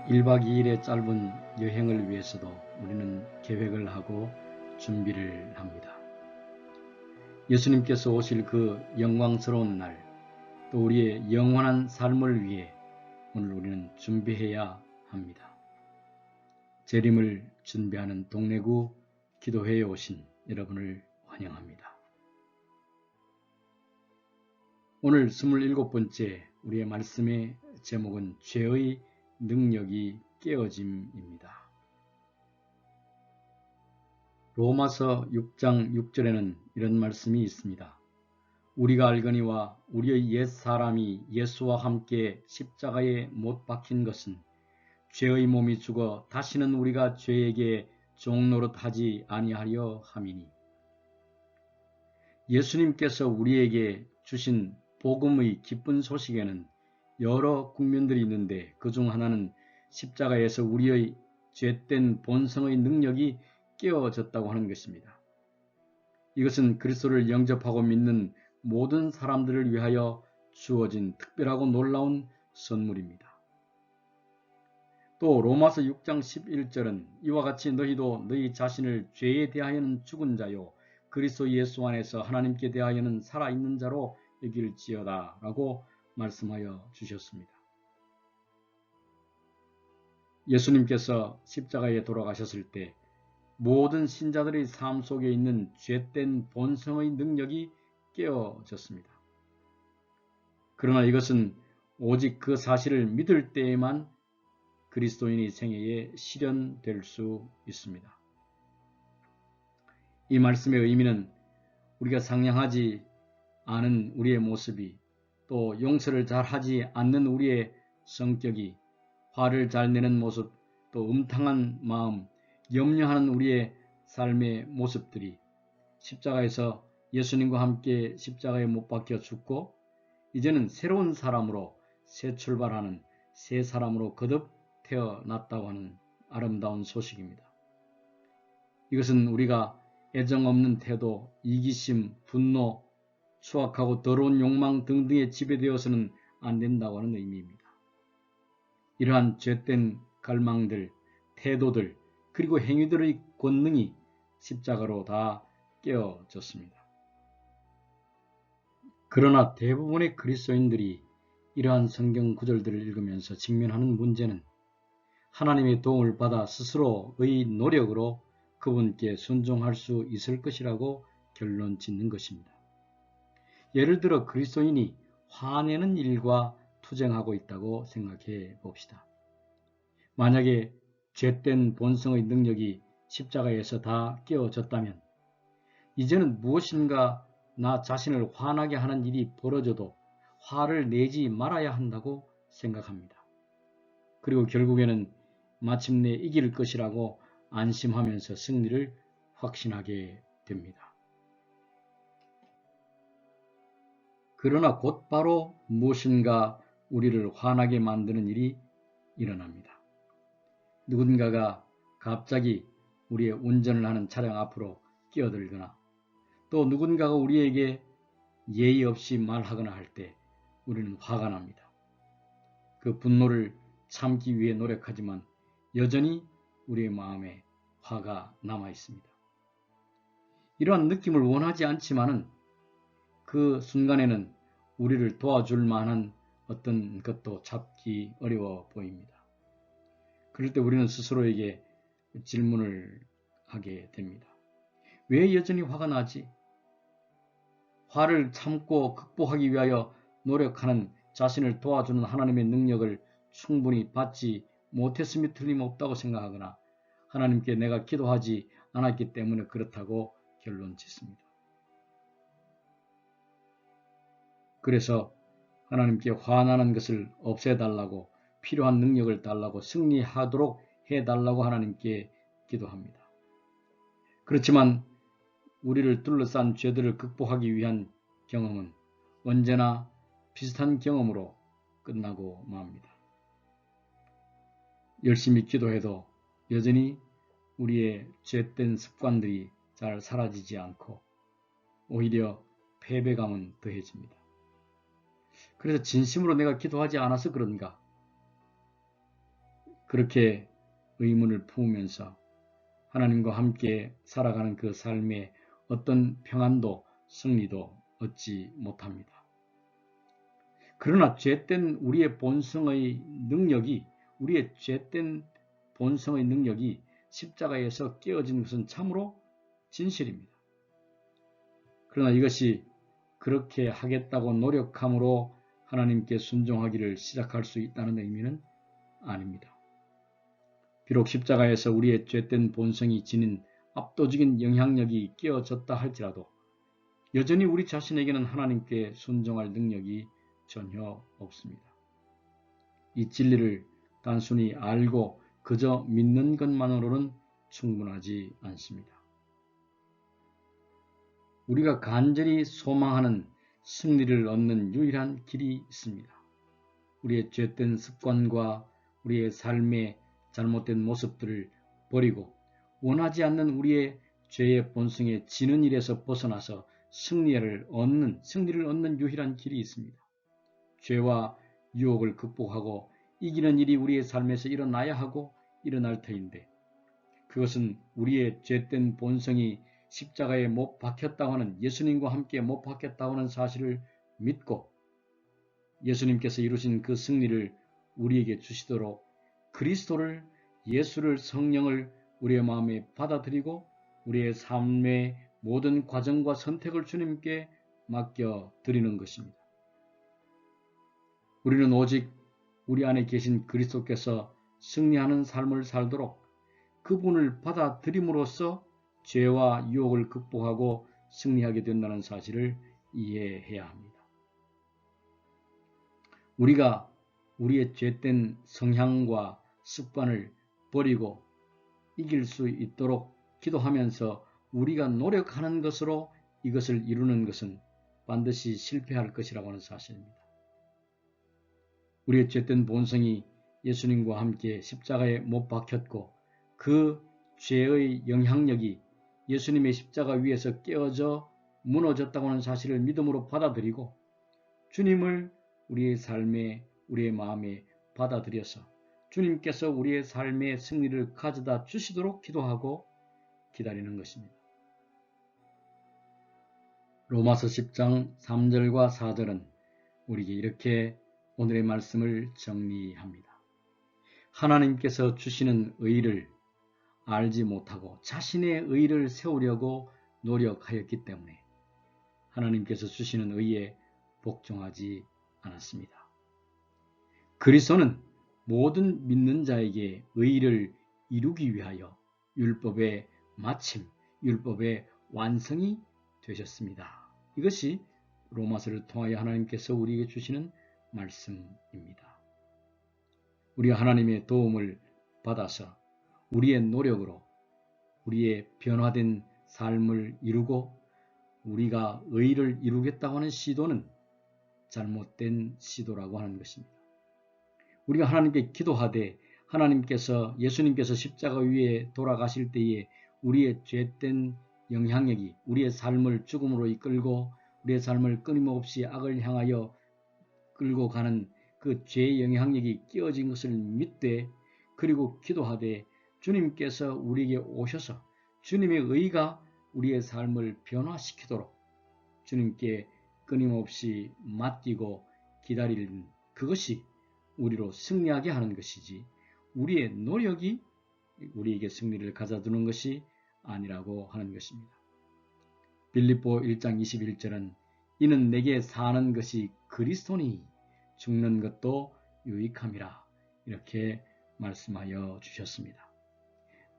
1박 2일의 짧은 여행을 위해서도 우리는 계획을 하고 준비를 합니다. 예수님께서 오실 그 영광스러운 날, 또 우리의 영원한 삶을 위해 오늘 우리는 준비해야 합니다. 재림을 준비하는 동래구 기도회에 오신 여러분을 환영합니다. 오늘 27번째 우리의 말씀의 제목은 죄의 능력이 깨어짐입니다. 로마서 6장 6절에는 이런 말씀이 있습니다. 우리가 알거니와 우리의 옛 사람이 예수와 함께 십자가에 못 박힌 것은 죄의 몸이 죽어 다시는 우리가 죄에게 종노릇하지 아니하려 함이니. 예수님께서 우리에게 주신 복음의 기쁜 소식에는 여러 국면들이 있는데 그중 하나는 십자가에서 우리의 죄된 본성의 능력이 깨어졌다고 하는 것입니다. 이것은 그리스도를 영접하고 믿는 모든 사람들을 위하여 주어진 특별하고 놀라운 선물입니다. 또 로마서 6장 11절은 이와 같이 너희도 너희 자신을 죄에 대하여는 죽은 자요 그리스도 예수 안에서 하나님께 대하여는 살아있는 자로 여길지어다 라고 말씀하여 주셨습니다. 예수님께서 십자가에 돌아가셨을 때 모든 신자들의 삶 속에 있는 죄된 본성의 능력이 깨어졌습니다. 그러나 이것은 오직 그 사실을 믿을 때에만 그리스도인의 생애에 실현될 수 있습니다. 이 말씀의 의미는 우리가 상냥하지 않은 우리의 모습이, 또 용서를 잘 하지 않는 우리의 성격이, 화를 잘 내는 모습, 또 음탕한 마음, 염려하는 우리의 삶의 모습들이 십자가에서 예수님과 함께 십자가에 못 박혀 죽고 이제는 새로운 사람으로 새 출발하는 새 사람으로 거듭 태어났다고 하는 아름다운 소식입니다. 이것은 우리가 애정 없는 태도, 이기심, 분노, 추악하고 더러운 욕망 등등에 지배되어서는 안 된다고 하는 의미입니다. 이러한 죄된 갈망들, 태도들, 그리고 행위들의 권능이 십자가로 다 깨어졌습니다. 그러나 대부분의 그리스도인들이 이러한 성경 구절들을 읽으면서 직면하는 문제는 하나님의 도움을 받아 스스로의 노력으로 그분께 순종할 수 있을 것이라고 결론 짓는 것입니다. 예를 들어 그리스도인이 화내는 일과 투쟁하고 있다고 생각해 봅시다. 만약에 죄된 본성의 능력이 십자가에서 다 깨어졌다면 이제는 무엇인가 나 자신을 화나게 하는 일이 벌어져도 화를 내지 말아야 한다고 생각합니다. 그리고 결국에는 마침내 이길 것이라고 안심하면서 승리를 확신하게 됩니다. 그러나 곧바로 무엇인가 우리를 화나게 만드는 일이 일어납니다. 누군가가 갑자기 우리의 운전을 하는 차량 앞으로 끼어들거나 또 누군가가 우리에게 예의 없이 말하거나 할 때 우리는 화가 납니다. 그 분노를 참기 위해 노력하지만 여전히 우리의 마음에 화가 남아 있습니다. 이러한 느낌을 원하지 않지만은 그 순간에는 우리를 도와줄 만한 어떤 것도 찾기 어려워 보입니다. 그럴 때 우리는 스스로에게 질문을 하게 됩니다. 왜 여전히 화가 나지? 화를 참고 극복하기 위하여 노력하는 자신을 도와주는 하나님의 능력을 충분히 받지 못했음이 틀림없다고 생각하거나 하나님께 내가 기도하지 않았기 때문에 그렇다고 결론 짓습니다. 그래서 하나님께 화나는 것을 없애달라고 필요한 능력을 달라고 승리하도록 해달라고 하나님께 기도합니다. 그렇지만 우리를 둘러싼 죄들을 극복하기 위한 경험은 언제나 비슷한 경험으로 끝나고 맙니다. 열심히 기도해도 여전히 우리의 죄된 습관들이 잘 사라지지 않고 오히려 패배감은 더해집니다. 그래서 진심으로 내가 기도하지 않아서 그런가? 그렇게 의문을 품으면서 하나님과 함께 살아가는 그 삶에 어떤 평안도 승리도 얻지 못합니다. 그러나 죄된 우리의 본성의 능력이 십자가에서 깨어진 것은 참으로 진실입니다. 그러나 이것이 그렇게 하겠다고 노력함으로 하나님께 순종하기를 시작할 수 있다는 의미는 아닙니다. 비록 십자가에서 우리의 죄된 본성이 지닌 압도적인 영향력이 깨어졌다 할지라도 여전히 우리 자신에게는 하나님께 순종할 능력이 전혀 없습니다. 이 진리를 단순히 알고 그저 믿는 것만으로는 충분하지 않습니다. 우리가 간절히 소망하는 승리를 얻는 유일한 길이 있습니다. 우리의 죄된 습관과 우리의 삶의 잘못된 모습들을 버리고 원하지 않는 우리의 죄의 본성에 지는 일에서 벗어나서 승리를 얻는 유일한 길이 있습니다. 죄와 유혹을 극복하고 이기는 일이 우리의 삶에서 일어나야 하고 일어날 터인데 그것은 우리의 죄된 본성이 십자가에 못 박혔다고 하는 예수님과 함께 못 박혔다고 하는 사실을 믿고 예수님께서 이루신 그 승리를 우리에게 주시도록 그리스도를, 예수를, 성령을 우리의 마음에 받아들이고 우리의 삶의 모든 과정과 선택을 주님께 맡겨드리는 것입니다. 우리는 오직 우리 안에 계신 그리스도께서 승리하는 삶을 살도록 그분을 받아들임으로써 죄와 유혹을 극복하고 승리하게 된다는 사실을 이해해야 합니다. 우리가 우리의 죄된 성향과 습관을 버리고 이길 수 있도록 기도하면서 우리가 노력하는 것으로 이것을 이루는 것은 반드시 실패할 것이라고 하는 사실입니다. 우리의 죄된 본성이 예수님과 함께 십자가에 못 박혔고 그 죄의 영향력이 예수님의 십자가 위에서 깨어져 무너졌다고 하는 사실을 믿음으로 받아들이고 주님을 우리의 삶에 우리의 마음에 받아들여서 주님께서 우리의 삶의 승리를 가져다 주시도록 기도하고 기다리는 것입니다. 로마서 10장 3절과 4절은 우리에게 이렇게 오늘의 말씀을 정리합니다. 하나님께서 주시는 의를 알지 못하고 자신의 의를 세우려고 노력하였기 때문에 하나님께서 주시는 의에 복종하지 않았습니다. 그리스도는 모든 믿는 자에게 의를 이루기 위하여 율법의 마침, 율법의 완성이 되셨습니다. 이것이 로마서를 통하여 하나님께서 우리에게 주시는 말씀입니다. 우리가 하나님의 도움을 받아서 우리의 노력으로 우리의 변화된 삶을 이루고 우리가 의를 이루겠다고 하는 시도는 잘못된 시도라고 하는 것입니다. 우리가 하나님께 기도하되 하나님께서 예수님께서 십자가 위에 돌아가실 때에 우리의 죄된 영향력이 우리의 삶을 죽음으로 이끌고 우리의 삶을 끊임없이 악을 향하여 끌고 가는 그 죄의 영향력이 끼어진 것을 믿되 그리고 기도하되 주님께서 우리에게 오셔서 주님의 의가 우리의 삶을 변화시키도록 주님께 끊임없이 맡기고 기다리는 그것이 우리로 승리하게 하는 것이지 우리의 노력이 우리에게 승리를 가져두는 것이 아니라고 하는 것입니다. 빌립보 1장 21절은 이는 내게 사는 것이 그리스도니 죽는 것도 유익함이라 이렇게 말씀하여 주셨습니다.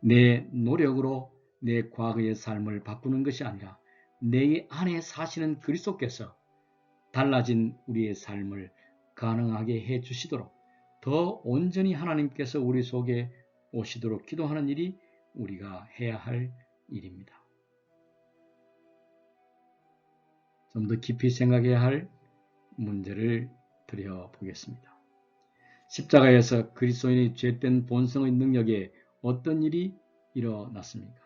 내 노력으로 내 과거의 삶을 바꾸는 것이 아니라 내 안에 사시는 그리스도께서 달라진 우리의 삶을 가능하게 해 주시도록 더 온전히 하나님께서 우리 속에 오시도록 기도하는 일이 우리가 해야 할 일입니다. 좀 더 깊이 생각해야 할 문제를 드려보겠습니다. 십자가에서 그리스도인의 죄된 본성의 능력에 어떤 일이 일어났습니까?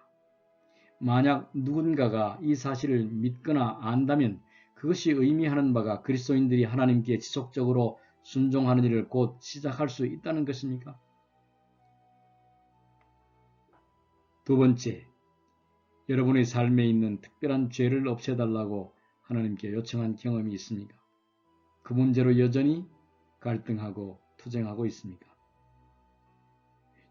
만약 누군가가 이 사실을 믿거나 안다면 그것이 의미하는 바가 그리스도인들이 하나님께 지속적으로 순종하는 일을 곧 시작할 수 있다는 것입니까? 두 번째, 여러분의 삶에 있는 특별한 죄를 없애달라고 하나님께 요청한 경험이 있습니까? 그 문제로 여전히 갈등하고 투쟁하고 있습니까?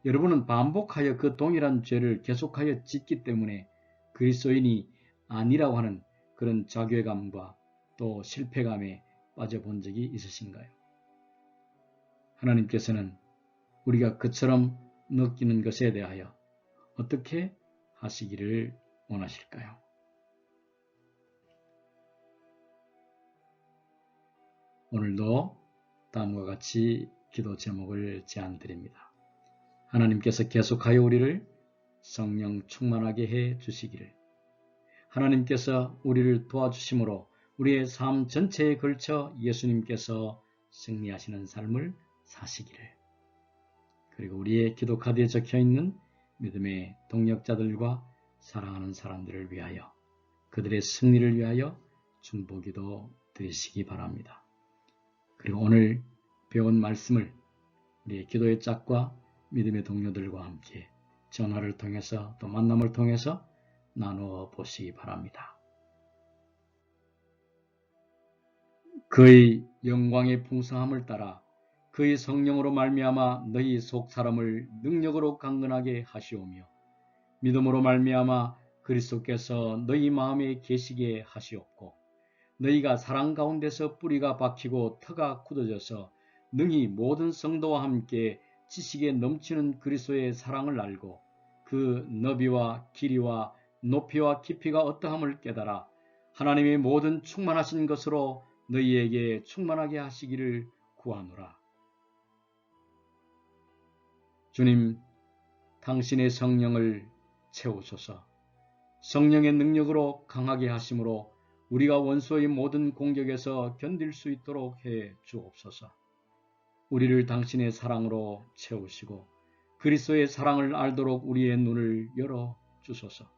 여러분은 반복하여 그 동일한 죄를 계속하여 짓기 때문에 그리스도인이 아니라고 하는 그런 자괴감과 또 실패감에 빠져본 적이 있으신가요? 하나님께서는 우리가 그처럼 느끼는 것에 대하여 어떻게 하시기를 원하실까요? 오늘도 다음과 같이 기도 제목을 제안드립니다. 하나님께서 계속하여 우리를 성령 충만하게 해 주시기를, 하나님께서 우리를 도와주심으로 우리의 삶 전체에 걸쳐 예수님께서 승리하시는 삶을 사시기를, 그리고 우리의 기도 카드에 적혀있는 믿음의 동력자들과 사랑하는 사람들을 위하여 그들의 승리를 위하여 중보기도 드리시기 바랍니다. 그리고 오늘 배운 말씀을 우리의 기도의 짝과 믿음의 동료들과 함께 전화를 통해서 또 만남을 통해서 나누어 보시기 바랍니다. 그의 영광의 풍성함을 따라 그의 성령으로 말미암아 너희 속 사람을 능력으로 강건하게 하시오며 믿음으로 말미암아 그리스도께서 너희 마음에 계시게 하시옵고 너희가 사랑 가운데서 뿌리가 박히고 터가 굳어져서 능히 모든 성도와 함께 지식에 넘치는 그리스도의 사랑을 알고 그 너비와 길이와 높이와 깊이가 어떠함을 깨달아 하나님의 모든 충만하신 것으로 너희에게 충만하게 하시기를 구하노라. 주님, 당신의 성령을 채우소서. 성령의 능력으로 강하게 하심으로 우리가 원수의 모든 공격에서 견딜 수 있도록 해 주옵소서. 우리를 당신의 사랑으로 채우시고 그리스도의 사랑을 알도록 우리의 눈을 열어 주소서.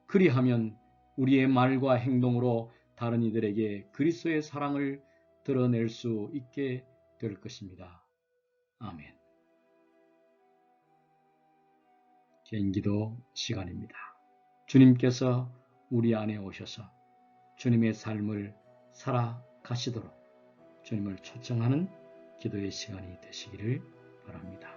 그리하면 우리의 말과 행동으로 다른 이들에게 그리스도의 사랑을 드러낼 수 있게 될 것입니다. 아멘. 개인기도 시간입니다. 주님께서 우리 안에 오셔서 주님의 삶을 살아가시도록 주님을 초청하는 기도의 시간이 되시기를 바랍니다.